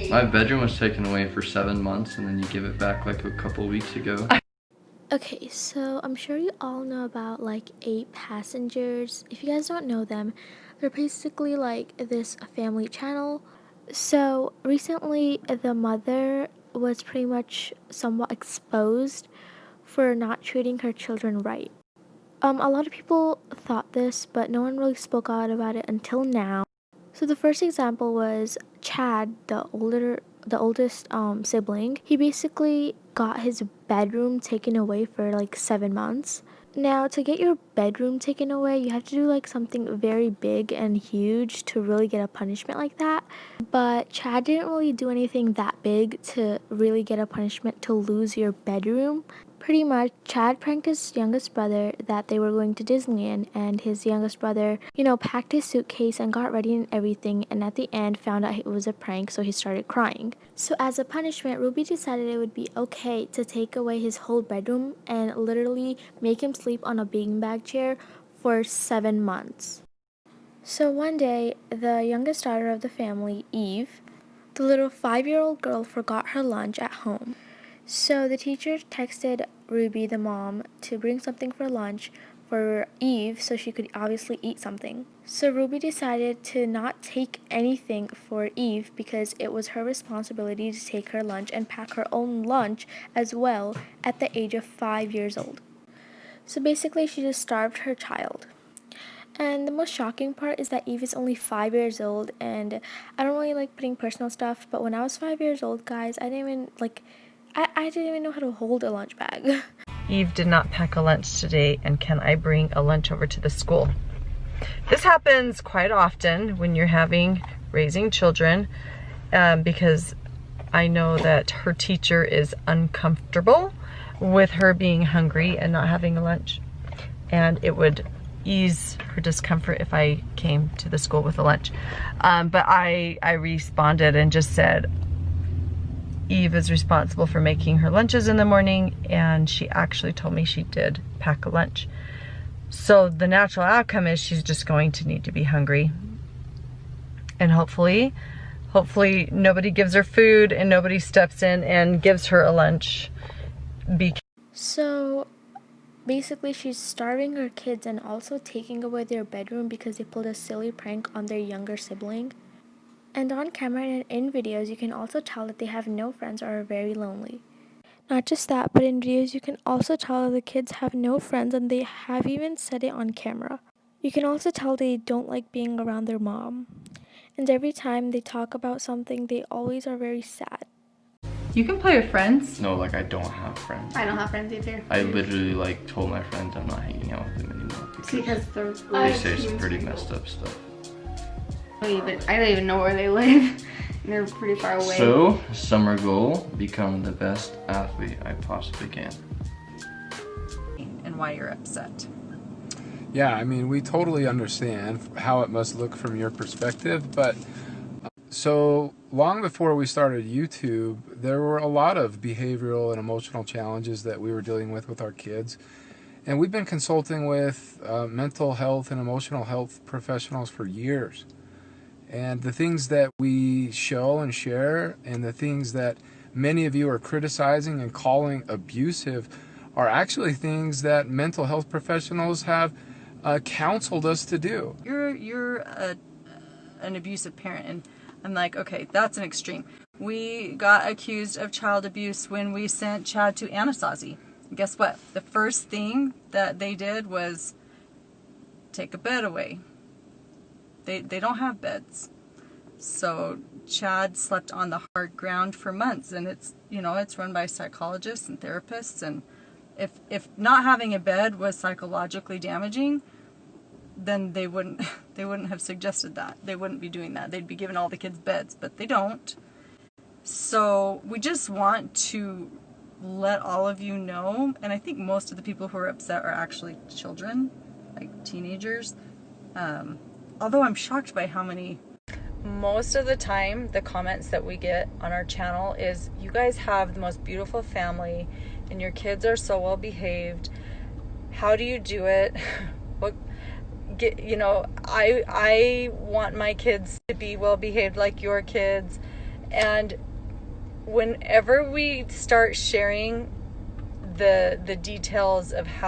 My bedroom was taken away for 7 months and then you give it back like a couple weeks ago. Okay, so I'm sure you all know about like 8 Passengers. If you guys don't know them, they're basically like this family channel. So recently, the mother was pretty much somewhat exposed for not treating her children right. A lot of people thought this, but no one really spoke out about it until now. So the first example was Chad, the oldest sibling. He basically got his bedroom taken away for like 7 months. Now, to get your bedroom taken away, you have to do like something very big and huge to really get a punishment like that. But Chad didn't really do anything that big to really get a punishment to lose your bedroom. Pretty much, Chad pranked his youngest brother that they were going to Disneyland, and his youngest brother, packed his suitcase and got ready and everything, and at the end found out it was a prank, so he started crying. So as a punishment, Ruby decided it would be okay to take away his whole bedroom and literally make him sleep on a beanbag chair for 7 months. So one day, the youngest daughter of the family, Eve, the little 5-year-old girl, forgot her lunch at home. So the teacher texted Ruby, the mom, to bring something for lunch for Eve so she could obviously eat something. So Ruby decided to not take anything for Eve because it was her responsibility to take her lunch and pack her own lunch as well at the age of 5 years old. So basically she just starved her child. And the most shocking part is that Eve is only 5 years old, and I don't really like putting personal stuff, but when I was 5 years old, guys, I didn't even know how to hold a lunch bag. Eve did not pack a lunch today, and can I bring a lunch over to the school? This happens quite often when you're raising children, because I know that her teacher is uncomfortable with her being hungry and not having a lunch, and it would ease her discomfort if I came to the school with a lunch. But I responded and just said, Eve is responsible for making her lunches in the morning, and she actually told me she did pack a lunch. So the natural outcome is she's just going to need to be hungry. And hopefully nobody gives her food and nobody steps in and gives her a lunch. So basically she's starving her kids and also taking away their bedroom because they pulled a silly prank on their younger sibling. And on camera and in videos, you can also tell that they have no friends or are very lonely. Not just that, but in videos you can also tell that the kids have no friends, and they have even said it on camera. You can also tell they don't like being around their mom. And every time they talk about something, they always are very sad. You can play with friends. No, like I don't have friends. I don't have friends either. I literally like told my friends I'm not hanging out with them anymore Because they're they say some pretty messed up stuff. I don't even know where they live. They're pretty far away. So, summer goal, become the best athlete I possibly can. And why you're upset. Yeah, I mean, we totally understand how it must look from your perspective, but so long before we started YouTube, there were a lot of behavioral and emotional challenges that we were dealing with our kids. And we've been consulting with mental health and emotional health professionals for years. And the things that we show and share, and the things that many of you are criticizing and calling abusive, are actually things that mental health professionals have counseled us to do. You're an abusive parent, and I'm like, okay, that's an extreme. We got accused of child abuse when we sent Chad to Anasazi. Guess what? The first thing that they did was take a bed away. They don't have beds. So Chad slept on the hard ground for months, and it's run by psychologists and therapists, and if not having a bed was psychologically damaging, then they wouldn't have suggested that. They wouldn't be doing that. They'd be giving all the kids beds, but they don't. So we just want to let all of you know, and I think most of the people who are upset are actually children, like teenagers. Although I'm shocked by how many. Most of the time, the comments that we get on our channel is, you guys have the most beautiful family and your kids are so well behaved. How do you do it? I want my kids to be well behaved like your kids, And whenever we start sharing the details of how